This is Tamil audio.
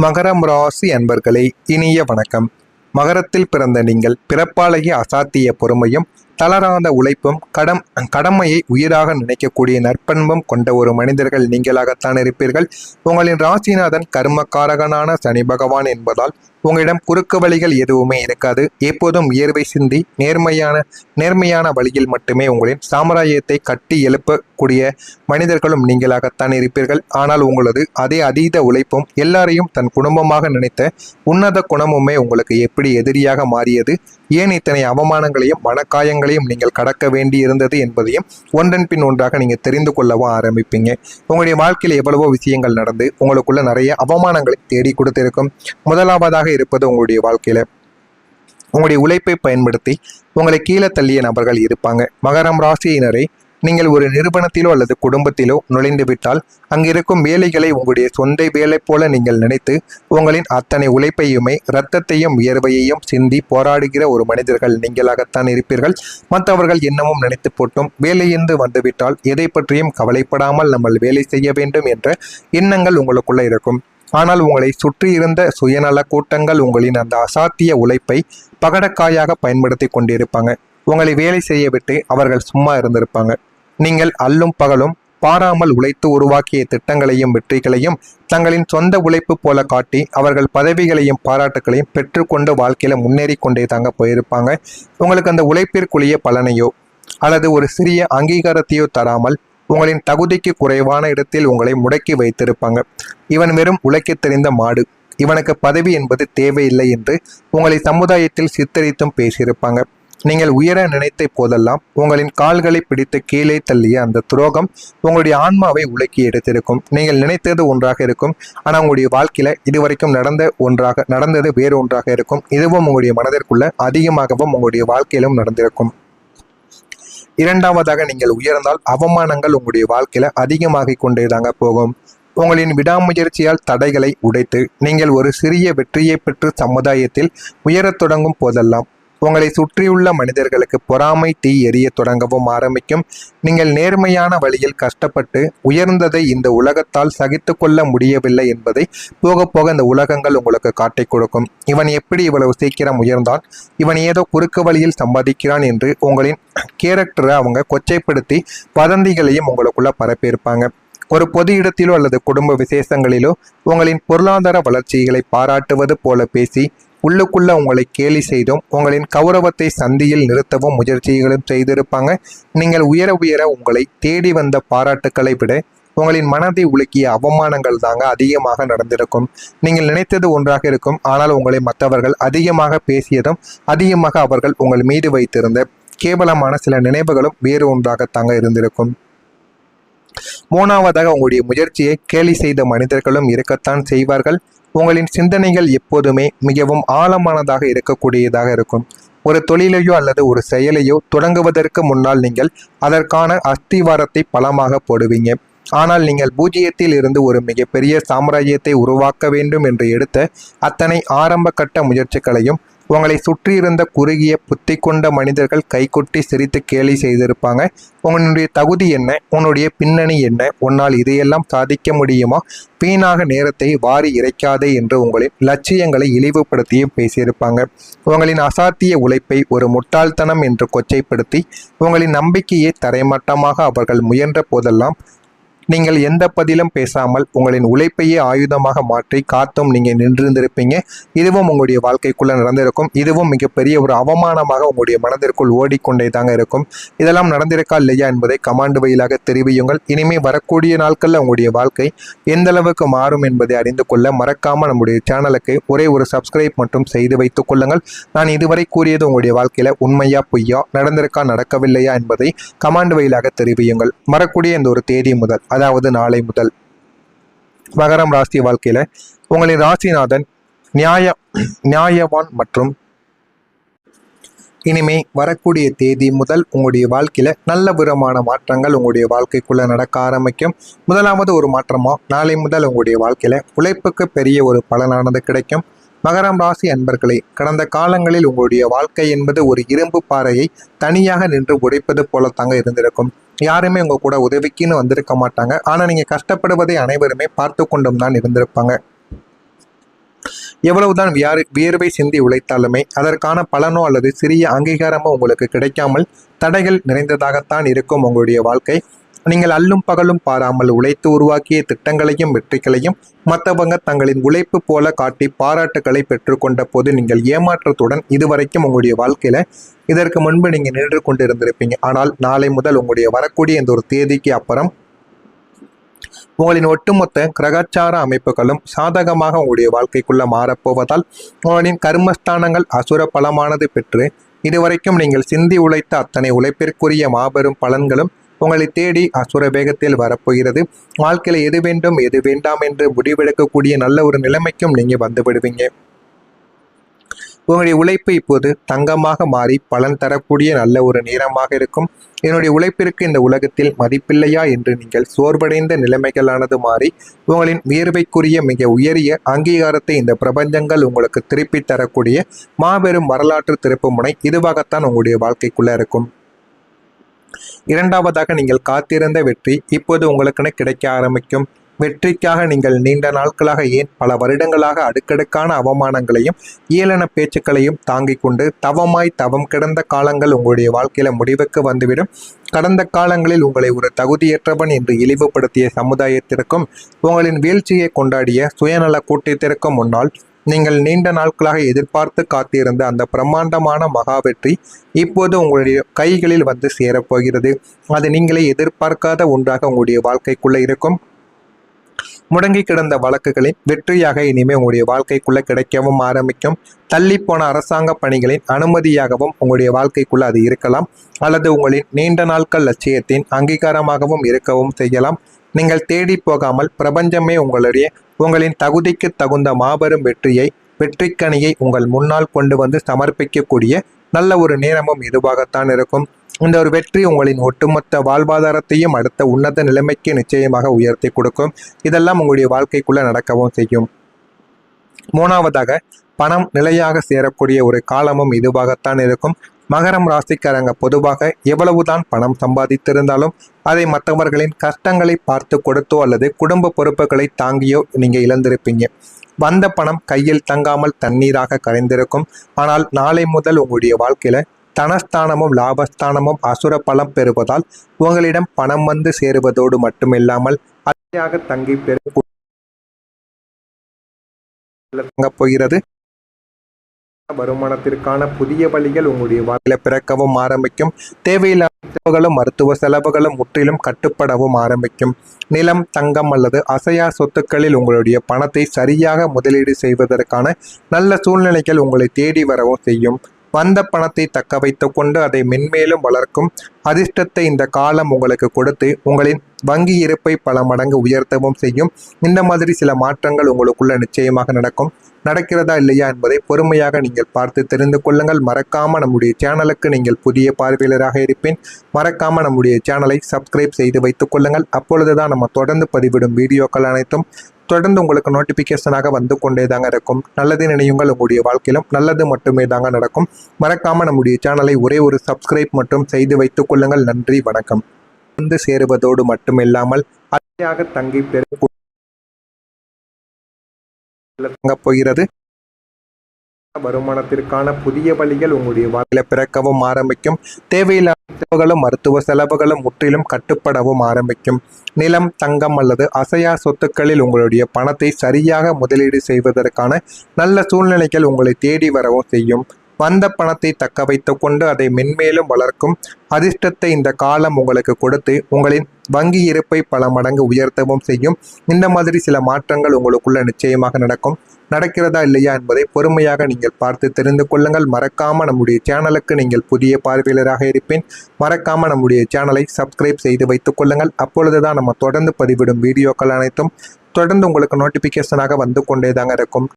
மகரம் ராசி அன்பர்களே, இனிய வணக்கம். மகரத்தில் பிறந்த நீங்கள் பிறப்பாலேயே அசாத்திய பொறுமையும் தளராத உழைப்பும் கடமையை உயிராக நினைக்கக்கூடிய நற்பண்பும் கொண்ட ஒரு மனிதர்கள் நீங்களாகத்தான் இருப்பீர்கள். உங்களின் ராசிநாதன் கர்மகாரகனான சனி பகவான் என்பதால் உங்களிடம் குறுக்கு வழிகள் எதுவுமே இருக்காது. எப்போதும் உயர்வை சிந்தி நேர்மையான வழியில் மட்டுமே உங்களின் சாம்ராஜ்யத்தை கட்டி எழுப்பக்கூடிய மனிதர்களும் நீங்களாகத்தான் இருப்பீர்கள். ஆனால் உங்களது அதே அதீத உழைப்பும் எல்லாரையும் தன் குடும்பமாக நினைத்த உன்னத குணமுமே உங்களுக்கு எப்படி எதிரியாக மாறியது, ஏன் இத்தனை அவமானங்களையும் மனக்காயங்களையும் நீங்கள் கடக்க வேண்டி இருந்தது என்பதையும் ஒன்றன் பின் ஒன்றாக நீங்கள் தெரிந்து கொள்ளவும் ஆரம்பிப்பீங்க. உங்களுடைய வாழ்க்கையில் எவ்வளவோ விஷயங்கள் நடந்து உங்களுக்குள்ள நிறைய அவமானங்களை தேடி கொடுத்திருக்கும். முதலாவதாக இருப்பது உங்களுடைய வாழ்க்கையில உங்களுடைய உழைப்பை பயன்படுத்தி உங்களை கீழே தள்ளிய நபர்கள் இருப்பாங்க. மகரம் ராசியினரை, நீங்கள் ஒரு நிறுவனத்திலோ அல்லது குடும்பத்திலோ நுழைந்து விட்டால் அங்கிருக்கும் வேலைகளை உங்களுடைய சொந்த வேலை போல நீங்கள் நினைத்து உங்களின் அத்தனை உழைப்பையுமே இரத்தத்தையும் வியர்வையையும் சிந்தி போராடுகிற ஒரு மனிதர்கள் நீங்களாகத்தான் இருப்பீர்கள். மற்றவர்கள் என்னமும் நினைத்து போட்டும் வேலையிருந்து வந்துவிட்டால் எதை பற்றியும் கவலைப்படாமல் நம்ம வேலை செய்ய வேண்டும் என்ற எண்ணங்கள் உங்களுக்குள்ள இருக்கும். ஆனால் உங்களை சுற்றி இருந்த சுயநல கூட்டங்கள் உங்களின் அந்த அசாத்திய உழைப்பை பகடக்காயாக பயன்படுத்தி கொண்டிருப்பாங்க. உங்களை வேலை செய்ய விட்டு அவர்கள் சும்மா இருந்திருப்பாங்க. நீங்கள் அல்லும் பகலும் பாராமல் உழைத்து உருவாக்கிய திட்டங்களையும் வெற்றிகளையும் தங்களின் சொந்த உழைப்பு போல காட்டி அவர்கள் பதவிகளையும் பாராட்டுகளையும் பெற்றுக்கொண்டு வாழ்க்கையில முன்னேறி கொண்டே தாங்க போயிருப்பாங்க. உங்களுக்கு அந்த உழைப்பிற்குரிய பலனையோ அல்லது ஒரு சிறிய அங்கீகாரத்தையோ தராமல் உங்களின் தகுதிக்கு குறைவான இடத்தில் உங்களை முடக்கி வைத்திருப்பாங்க. இவன் வெறும் உழைக்க தெரிந்த மாடு, இவனுக்கு பதவி என்பது தேவையில்லை என்று உங்களை சமுதாயத்தில் சித்தரித்தும் பேசியிருப்பாங்க. நீங்கள் உயர நினைத்த போதெல்லாம் உங்களின் கால்களை பிடித்து கீழே தள்ளிய அந்த துரோகம் உங்களுடைய ஆன்மாவை உலுக்கி எடுத்திருக்கும். நீங்கள் நினைத்தது ஒன்றாக இருக்கும், ஆனால் உங்களுடைய வாழ்க்கையில இதுவரைக்கும் நடந்தது வேறு ஒன்றாக இருக்கும். இதுவும் உங்களுடைய மனதிற்குள்ள அதிகமாகவும் உங்களுடைய வாழ்க்கையிலும் நடந்திருக்கும். இரண்டாவதாக, நீங்கள் உயர்ந்தால் அவமானங்கள் உங்களுடைய வாழ்க்கையில அதிகமாகிக் கொண்டேதாங்க போகும். உங்களின் விடாமுயற்சியால் தடைகளை உடைத்து நீங்கள் ஒரு சிறிய வெற்றியை பெற்று சமுதாயத்தில் உயரத் தொடங்கும் போதெல்லாம் உங்களை சுற்றியுள்ள மனிதர்களுக்கு பொறாமை தீ எரிய தொடங்கவும் ஆரம்பிக்கும். நீங்கள் நேர்மையான வழியில் கஷ்டப்பட்டு உயர்ந்ததை இந்த உலகத்தால் சகித்து கொள்ள முடியவில்லை என்பதை போக போக இந்த உலகங்கள் உங்களுக்கு காட்டிக் கொடுக்கும். இவன் எப்படி இவ்வளவு சீக்கிரம் உயர்ந்தான், இவன் ஏதோ குறுக்கு வழியில் சம்பாதிக்கிறான் என்று உங்களின் கேரக்டரை அவங்க கொச்சைப்படுத்தி வதந்திகளையும் உங்களுக்குள்ள பரப்பியிருப்பாங்க. ஒரு பொது இடத்திலோ அல்லது குடும்ப விசேஷங்களிலோ உங்களின் பொருளாதார வளர்ச்சிகளை பாராட்டுவது போல பேசி உள்ளுக்குள்ள உங்களை கேலி செய்தும் உங்களின் கௌரவத்தை சந்தியில் நிறுத்தவும் முயற்சிகளும் செய்திருப்பாங்க. நீங்கள் உயர உயர உங்களை தேடி வந்த பாராட்டுக்களை விட உங்களின் மனதை உலுக்கிய அவமானங்கள் தாங்க அதிகமாக நடந்திருக்கும். நீங்கள் நினைத்தது ஒன்றாக இருக்கும், ஆனால் உங்களை மற்றவர்கள் அதிகமாக பேசியதும் அதிகமாக அவர்கள் உங்கள் மீது வைத்திருந்த கேவலமான சில நினைவுகளும் வேறு ஒன்றாகத்தாங்க இருந்திருக்கும். மூணாவதாக, உங்களுடைய முயற்சியை கேலி செய்த மனிதர்களும் இருக்கத்தான் செய்வார்கள். உங்களின் சிந்தனைகள் எப்போதுமே மிகவும் ஆழமானதாக இருக்கக்கூடியதாக இருக்கும். ஒரு தொழிலையோ அல்லது ஒரு செயலையோ தொடங்குவதற்கு முன்னால் நீங்கள் அதற்கான அஸ்திவாரத்தை பலமாக போடுவீங்க. ஆனால் நீங்கள் பூஜ்ஜியத்தில் இருந்து ஒரு மிகப்பெரிய சாம்ராஜ்யத்தை உருவாக்க வேண்டும் என்று எடுத்த அத்தனை ஆரம்ப கட்ட முயற்சிகளையும் உங்களை சுற்றியிருந்த குறுகிய புத்தி கொண்ட மனிதர்கள் கைகொட்டி சிரித்து கேலி செய்திருப்பாங்க. உன்னுடைய தகுதி என்ன, உன்னுடைய பின்னணி என்ன, உன்னால் இதையெல்லாம் சாதிக்க முடியுமா, வீணாக நேரத்தை வாரி இறைக்காதே என்று உங்களின் லட்சியங்களை இழிவுபடுத்தியும் பேசியிருப்பாங்க. உங்களின் அசாத்திய உழைப்பை ஒரு முட்டாள்தனம் என்று கொச்சைப்படுத்தி உங்களின் நம்பிக்கையை தரைமட்டமாக அவர்கள் முயன்ற போதெல்லாம் நீங்கள் எந்த பதிலும் பேசாமல் உங்களின் உழைப்பையே ஆயுதமாக மாற்றி காத்தும் நீங்கள் நின்றிருந்திருப்பீங்க. இதுவும் உங்களுடைய வாழ்க்கைக்குள்ள நடந்திருக்கும். இதுவும் மிகப்பெரிய ஒரு அவமானமாக உங்களுடைய மனதிற்குள் ஓடிக்கொண்டே தாங்க இருக்கும். இதெல்லாம் நடந்திருக்கா இல்லையா என்பதை கமாண்ட் வழியாக தெரிவியுங்கள். இனிமேல் வரக்கூடிய நாட்களில் உங்களுடைய வாழ்க்கை எந்த அளவுக்கு மாறும் என்பதை அறிந்து கொள்ள மறக்காம நம்முடைய சேனலுக்கு ஒரே ஒரு சப்ஸ்கிரைப் மட்டும் செய்து வைத்துக் கொள்ளுங்கள். நான் இதுவரை கூறியது உங்களுடைய வாழ்க்கையில உண்மையா பொய்யா, நடந்திருக்கா நடக்கவில்லையா என்பதை கமாண்ட் வழியாக தெரிவியுங்கள். வரக்கூடிய இந்த ஒரு தேதி முதல், அதாவது நாளை முதல் மகரம் ராசி வாழ்க்கையில உங்களின் ராசிநாதன் நியாயவான் மற்றும் இனிமே வரக்கூடிய தேதி முதல் உங்களுடைய வாழ்க்கையில நல்ல விதமான மாற்றங்கள் உங்களுடைய வாழ்க்கைக்குள்ள நடக்க ஆரம்பிக்கும். முதலாவது ஒரு மாற்றமா நாளை முதல் உங்களுடைய வாழ்க்கையில உழைப்புக்கு பெரிய ஒரு பலனானது கிடைக்கும். மகரம் ராசி அன்பர்களே, கடந்த காலங்களில் உங்களுடைய வாழ்க்கை என்பது ஒரு இரும்பு பாறையை தனியாக நின்று உடைப்பது போல தாங்க இருந்திருக்கும். யாருமே உங்க கூட உதவிக்குன்னு வந்திருக்க மாட்டாங்க. ஆனா நீங்க கஷ்டப்படுவதை அனைவருமே பார்த்து கொண்டும் தான் இருந்திருப்பாங்க. எவ்வளவுதான் வியர்வை சிந்தி உழைத்தாலுமே அதற்கான பலனோ அல்லது சிறிய அங்கீகாரமோ உங்களுக்கு கிடைக்காமல் தடைகள் நிறைந்ததாகத்தான் இருக்கும் உங்களுடைய வாழ்க்கை. நீங்கள் அல்லும் பகலும் பாராமல் உழைத்து உருவாக்கிய திட்டங்களையும் வெற்றிகளையும் மற்றவங்க தங்களின் உழைப்பு போல காட்டி பாராட்டுக்களை பெற்றுக்கொண்ட போது நீங்கள் ஏமாற்றத்துடன் இதுவரைக்கும் உங்களுடைய வாழ்க்கையில இதற்கு முன்பு நீங்க நின்று கொண்டு இருந்திருப்பீங்க. ஆனால் நாளை முதல் உங்களுடைய வரக்கூடிய இந்த ஒரு தேதிக்கு அப்புறம் உங்களின் ஒட்டுமொத்த கிரகச்சார அமைப்புகளும் சாதகமாக உங்களுடைய வாழ்க்கைக்குள்ள மாறப்போவதால் உங்களின் கர்மஸ்தானங்கள் அசுர பலமானது பெற்று இதுவரைக்கும் நீங்கள் சிந்தி உழைத்த அத்தனை உழைப்பிற்குரிய மாபெரும் பலன்களும் உங்களை தேடி அசுர வேகத்தில் வரப்போகிறது. வாழ்க்கையில் எது வேண்டும் எது வேண்டாம் என்று முடிவெடுக்கக்கூடிய நல்ல ஒரு நிலைமைக்கும் நீங்க வந்து விடுவீங்க. உங்களுடைய உழைப்பு இப்போது தங்கமாக மாறி பலன் தரக்கூடிய நல்ல ஒரு நேரமாக இருக்கும். என்னுடைய உழைப்பிற்கு இந்த உலகத்தில் மதிப்பில்லையா என்று நீங்கள் சோர்வடைந்த நிலைமைகளானது மாறி உங்களின் வியர்வைக்குரிய மிக உயரிய அங்கீகாரத்தை இந்த பிரபஞ்சங்கள் உங்களுக்கு திருப்பி தரக்கூடிய மாபெரும் வரலாற்று திருப்பு முனை இதுவாகத்தான் உங்களுடைய வாழ்க்கைக்குள்ள இருக்கும். இரண்டாவதாக நீங்கள் காத்திருந்த வெற்றி இப்போது உங்களுக்கென கிடைக்க ஆரம்பிக்கும். வெற்றிக்காக நீங்கள் நீண்ட நாட்களாக ஏன் பல வருடங்களாக அடுக்கடுக்கான அவமானங்களையும் ஏளன பேச்சுக்களையும் தாங்கிக் கொண்டு தவம் கிடந்த காலங்கள் உங்களுடைய வாழ்க்கையில முடிவுக்கு வந்துவிடும். கடந்த காலங்களில் உங்களை ஒரு தகுதியற்றவன் என்று இழிவுபடுத்திய சமுதாயத்திற்கும் உங்களின் வீழ்ச்சியை கொண்டாடிய சுயநல கூட்டத்திற்கும் முன்னால் நீங்கள் நீண்ட நாட்களாக எதிர்பார்த்து காத்திருந்த அந்த பிரம்மாண்டமான மகா வெற்றி இப்போது உங்களுடைய கைகளில் வந்து சேரப்போகிறது. அது நீங்களே எதிர்பார்க்காத ஒன்றாக உங்களுடைய வாழ்க்கைக்குள்ள இருக்கும். முடங்கி கிடந்த வழக்குகளின் வெற்றியாக இனிமே உங்களுடைய வாழ்க்கைக்குள்ள கிடைக்கவும் ஆரம்பிக்கும். தள்ளி போன அரசாங்க பணிகளின் அனுமதியாகவும் உங்களுடைய வாழ்க்கைக்குள்ள அது இருக்கலாம், அல்லது உங்களின் நீண்ட நாட்கள் லட்சியத்தின் அங்கீகாரமாகவும் இருக்கவும் செய்யலாம். நீங்கள் தேடி போகாமல் பிரபஞ்சமே உங்களின் தகுதிக்கு தகுந்த மாபெரும் வெற்றிக்கனியை உங்கள் முன்னால் கொண்டு வந்து சமர்ப்பிக்கக்கூடிய நல்ல ஒரு நேரமும் இதுவாகத்தான் இருக்கும். இந்த ஒரு வெற்றி உங்களின் ஒட்டுமொத்த வாழ்வாதாரத்தையும் அடுத்த உன்னத நிலைமைக்கு நிச்சயமாக உயர்த்தி கொடுக்கும். இதெல்லாம் உங்களுடைய வாழ்க்கைக்குள்ள நடக்கவும் செய்யும். மூணாவதாக பணம் நிலையாக சேரக்கூடிய ஒரு காலமும் இதுவாகத்தான் இருக்கும். மகரம் ராசிக்காரங்க பொதுவாக எவ்வளவுதான் பணம் சம்பாதித்திருந்தாலும் அதை மற்றவர்களின் கஷ்டங்களை பார்த்து கொடுத்தோ அல்லது குடும்ப பொறுப்புகளை தாங்கியோ நீங்க இழந்திருப்பீங்க. வந்த பணம் கையில் தங்காமல் தண்ணீராக கரைந்திருக்கும். ஆனால் நாளை முதல் உங்களுடைய வாழ்க்கையில தனஸ்தானமும் லாபஸ்தானமும் அசுர பலம் பெறுவதால் உங்களிடம் பணம் வந்து சேருவதோடு மட்டுமில்லாமல் அதிக தங்கி போகிறது. வருமானத்திற்கான புதிய வழிகள் உங்களுடைய வாழ்க்கையில பிறக்கவும் ஆரம்பிக்கும். தேவையில்லாத செலவுகளும் மருத்துவ செலவுகளும் முற்றிலும் கட்டுப்படவும் ஆரம்பிக்கும். நிலம், தங்கம் அல்லது அசையா சொத்துக்களில் உங்களுடைய பணத்தை சரியாக முதலீடு செய்வதற்கான நல்ல சூழ்நிலைகள் உங்களை தேடி வரவும் செய்யும். வந்த பணத்தை தக்க வைத்து கொண்டு அதை மென்மேலும் வளர்க்கும் அதிர்ஷ்டத்தை இந்த காலம் உங்களுக்கு கொடுத்து உங்களின் வங்கி இருப்பை பல மடங்கு உயர்த்தவும் செய்யும். இந்த மாதிரி சில மாற்றங்கள் உங்களுக்குள்ள நிச்சயமாக நடக்கிறதா இல்லையா என்பதை பொறுமையாக நீங்கள் பார்த்து தெரிந்து கொள்ளுங்கள். மறக்காம நம்முடைய சேனலுக்கு நீங்கள் புதிய பார்வையாளராக இருப்பேன். மறக்காம நம்முடைய சேனலை சப்ஸ்கிரைப் செய்து வைத்துக் கொள்ளுங்கள். அப்பொழுதுதான் நம்ம தொடர்ந்து பதிவிடும் வீடியோக்கள் அனைத்தும் தொடர்ந்து உங்களுக்கு நோட்டிபிகேஷனாக வந்து கொண்டே தாங்க இருக்கும். நல்லது நினையுங்கள், உங்களுடைய வாழ்க்கையிலும் நல்லது மட்டுமே தாங்க நடக்கும். மறக்காம நம்முடைய சேனலை ஒரே ஒரு சப்ஸ்கிரைப் மட்டும் செய்து வைத்துக் கொள்ளுங்கள். நன்றி, வணக்கம். வந்து சேருவதோடு மட்டுமில்லாமல் அதிக தங்கி போகிறது. வருமானத்திற்கான புதிய வழிகள் உங்களுடைய வாழ்க்கையில பிறக்கவும் ஆரம்பிக்கும். தேவையில்லாத செலவுகளும் மருத்துவ செலவுகளும் முற்றிலும் கட்டுப்படவும் ஆரம்பிக்கும். நிலம், தங்கம் அல்லது அசையா சொத்துக்களில் உங்களுடைய பணத்தை சரியாக முதலீடு செய்வதற்கான நல்ல சூழ்நிலைகள் உங்களை தேடி வரவும் செய்யும். வந்த பணத்தை தக்க வைத்து கொண்டு அதை மென்மேலும் வளர்க்கும் அதிர்ஷ்டத்தை இந்த காலம் உங்களுக்கு கொடுத்து உங்களின் வங்கி இருப்பை பல மடங்கு உயர்த்தவும் செய்யும். இந்த மாதிரி சில மாற்றங்கள் உங்களுக்குள்ள நிச்சயமாக நடக்கிறதா இல்லையா என்பதை பொறுமையாக நீங்கள் பார்த்து தெரிந்து கொள்ளுங்கள். மறக்காம நம்முடைய சேனலுக்கு நீங்கள் புதிய பார்வையாளராக இருப்பேன். மறக்காம நம்முடைய சேனலை சப்ஸ்கிரைப் செய்து வைத்துக் கொள்ளுங்கள். அப்பொழுதுதான் நம்ம தொடர்ந்து பதிவிடும் வீடியோக்கள் அனைத்தும் தொடர்ந்து உங்களுக்கு நோட்டிபிகேஷனாக வந்து கொண்டே தாங்க இருக்கும்.